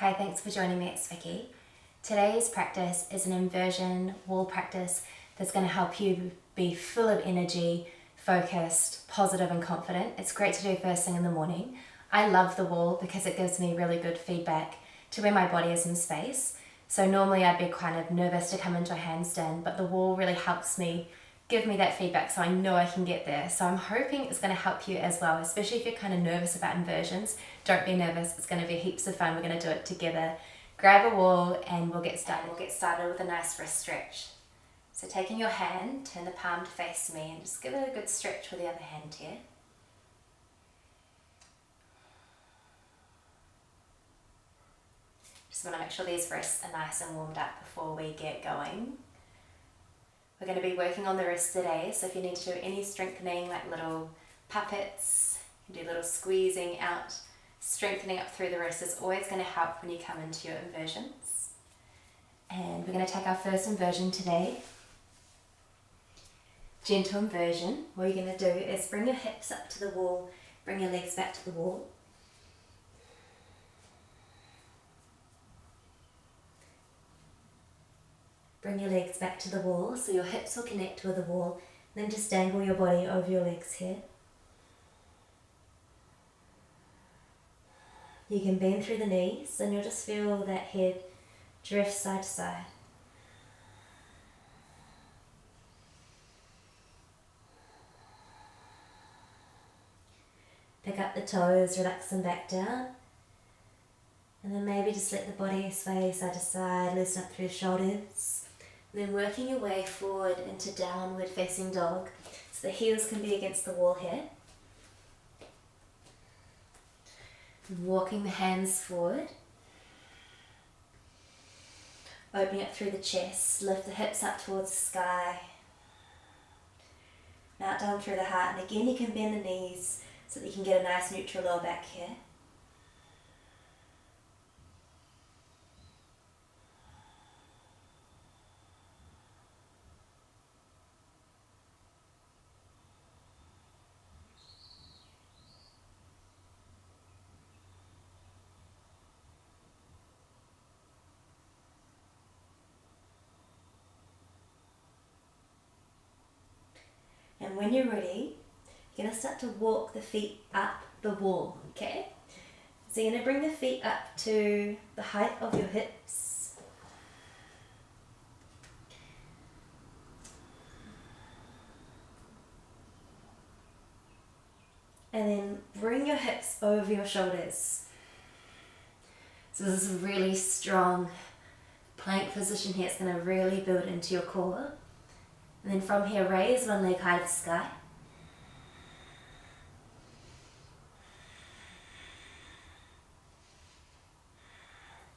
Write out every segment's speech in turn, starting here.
Hi, thanks for joining me, it's Vicky. Today's practice is an inversion wall practice that's going to help you be full of energy, focused, positive and confident. It's great to do first thing in the morning. I love the wall because it gives me really good feedback to where my body is in space. So normally I'd be kind of nervous to come into a handstand, but the wall really helps me give me that feedback so I know I can get there. So I'm hoping it's going to help you as well, especially if you're kind of nervous about inversions. Don't be nervous, it's going to be heaps of fun. We're going to do it together. Grab a wall and we'll get started. We'll get started with a nice wrist stretch. So taking your hand, turn the palm to face me and just give it a good stretch with the other hand here. Just want to make sure these wrists are nice and warmed up before we get going. We're going to be working on the wrist today, so if you need to do any strengthening, like little puppets, you can do little squeezing out, strengthening up through the wrist is always going to help when you come into your inversions. And we're going to take our first inversion today. Gentle inversion. What you're going to do is bring your hips up to the wall, bring your legs back to the wall. Bring your legs back to the wall so your hips will connect with the wall. Then just dangle your body over your legs here. You can bend through the knees and you'll just feel that head drift side to side. Pick up the toes, relax them back down. And then maybe just let the body sway side to side, loosen up through the shoulders. And then working your way forward into downward facing dog. So the heels can be against the wall here. And walking the hands forward. Opening up through the chest, lift the hips up towards the sky. Now down through the heart, and again you can bend the knees so that you can get a nice neutral lower back here. And when you're ready, you're going to start to walk the feet up the wall, okay? So you're going to bring the feet up to the height of your hips. And then bring your hips over your shoulders. So this is a really strong plank position here. It's going to really build into your core. And then from here, raise one leg high to the sky.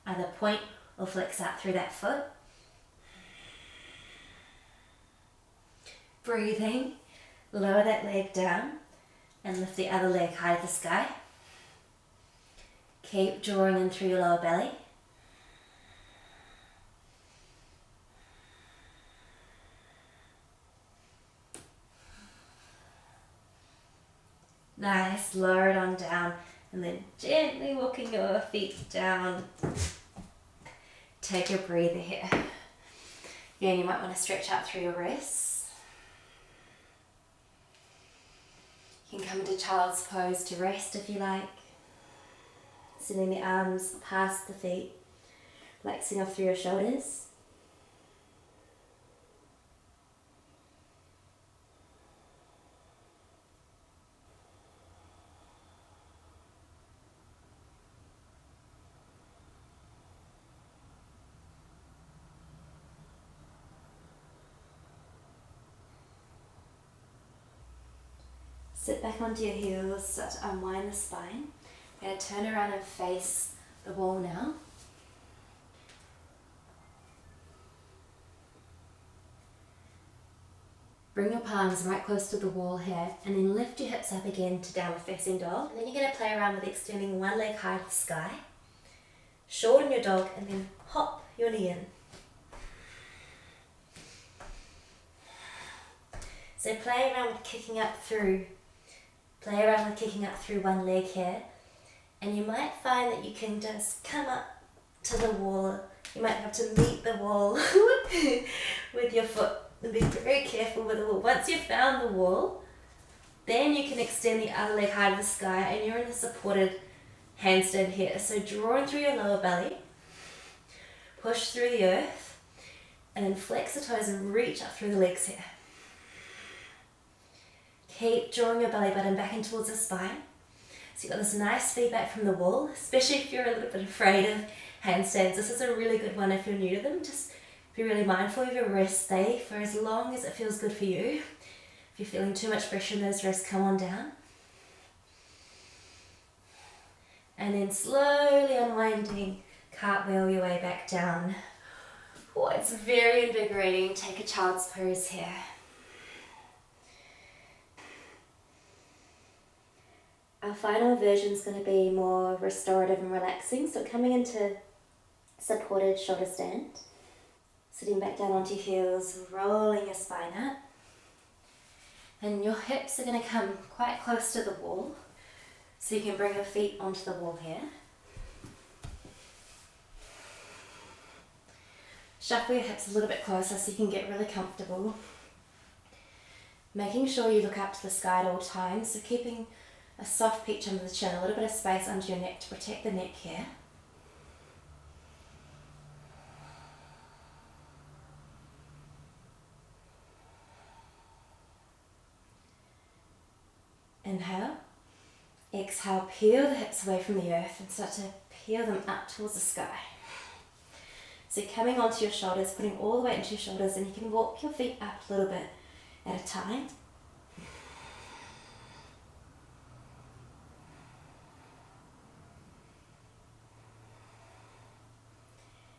Either point or flex out through that foot. Breathing, lower that leg down and lift the other leg high to the sky. Keep drawing in through your lower belly. Nice, lower it on down and then gently walking your feet down. Take a breather here. Again, you might want to stretch out through your wrists. You can come into child's pose to rest if you like. Sending the arms past the feet, flexing off through your shoulders. Sit back onto your heels, start to unwind the spine. You're going to turn around and face the wall now. Bring your palms right close to the wall here and then lift your hips up again to downward facing dog. And then you're going to play around with extending one leg high to the sky. Shorten your dog and then hop your knee in. So play around with kicking up through one leg here, and you might find that you can just come up to the wall. You might have to meet the wall with your foot and be very careful with the wall. Once you've found the wall, then you can extend the other leg high to the sky and you're in a supported handstand here. So drawing through your lower belly, push through the earth, and then flex the toes and reach up through the legs here. Keep drawing your belly button back in towards the spine. So you've got this nice feedback from the wall, especially if you're a little bit afraid of handstands. This is a really good one if you're new to them. Just be really mindful of your wrists. Stay for as long as it feels good for you. If you're feeling too much pressure in those wrists, come on down. And then slowly unwinding, cartwheel your way back down. Oh, it's very invigorating. Take a child's pose here. Our final version is going to be more restorative and relaxing. So coming into supported shoulder stand. Sitting back down onto your heels, rolling your spine up. And your hips are going to come quite close to the wall. So you can bring your feet onto the wall here. Shuffle your hips a little bit closer so you can get really comfortable. Making sure you look up to the sky at all times, so keeping a soft peach under the chin, a little bit of space under your neck to protect the neck here. Inhale. Exhale, peel the hips away from the earth and start to peel them up towards the sky. So coming onto your shoulders, putting all the weight into your shoulders, and you can walk your feet up a little bit at a time.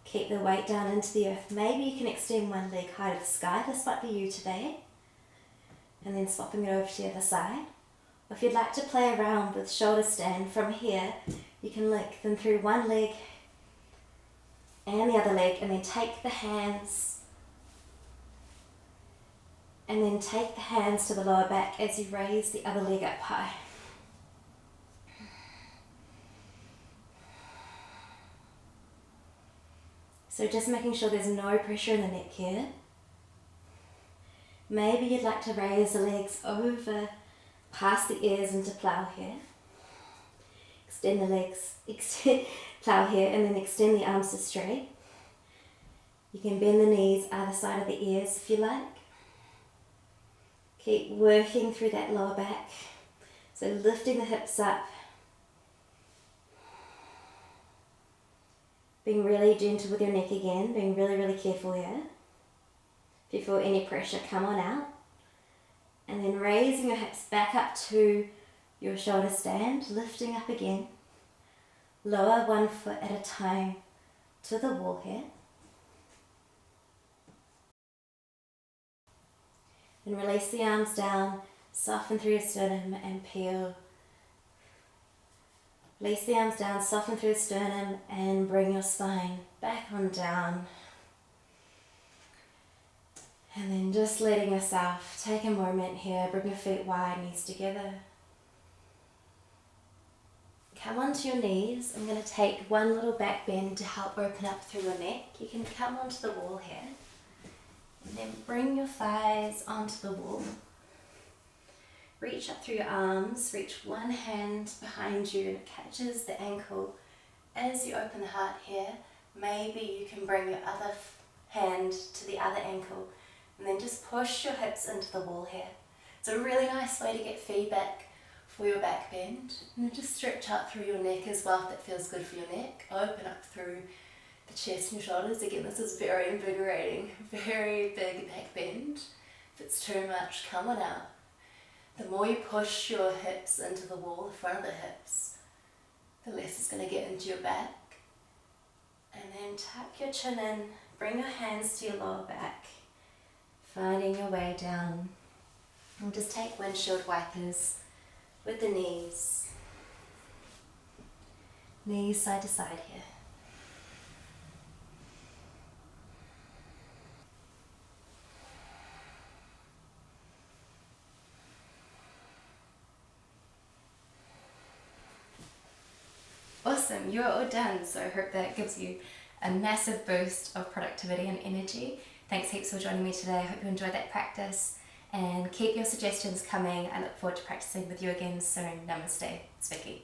Keep the weight down into the earth. Maybe you can extend one leg high to the sky. This might be you today. And then swapping it over to the other side. Or if you'd like to play around with shoulder stand from here, you can lengthen through one leg and the other leg, and then take the hands to the lower back as you raise the other leg up high. So just making sure there's no pressure in the neck here. Maybe you'd like to raise the legs over past the ears into plow here. Extend the legs, plow here, and then extend the arms to straight. You can bend the knees either side of the ears if you like. Keep working through that lower back. So lifting the hips up. Being really gentle with your neck again, being really, really careful here. If you feel any pressure, come on out. And then raising your hips back up to your shoulder stand, lifting up again. Lower one foot at a time to the wall here. And release the arms down, soften through your sternum and peel. Release the arms down, soften through the sternum and bring your spine back on down. And then just letting yourself take a moment here, bring your feet wide, knees together. Come onto your knees. I'm going to take one little back bend to help open up through your neck. You can come onto the wall here. And then bring your thighs onto the wall. Reach up through your arms, reach one hand behind you and it catches the ankle. As you open the heart here, maybe you can bring your other hand to the other ankle and then just push your hips into the wall here. It's a really nice way to get feedback for your back bend. And just stretch out through your neck as well if that feels good for your neck. Open up through the chest and your shoulders. Again, this is very invigorating, very big back bend. If it's too much, come on out. The more you push your hips into the wall, the front of the hips, the less it's going to get into your back. And then tuck your chin in, bring your hands to your lower back, finding your way down. And just take windshield wipers with the knees. Knees side to side here. Awesome, you're all done. So I hope that gives you a massive boost of productivity and energy. Thanks heaps for joining me today. I hope you enjoyed that practice, and keep your suggestions coming. I look forward to practicing with you again soon. Namaste. It's Vicky.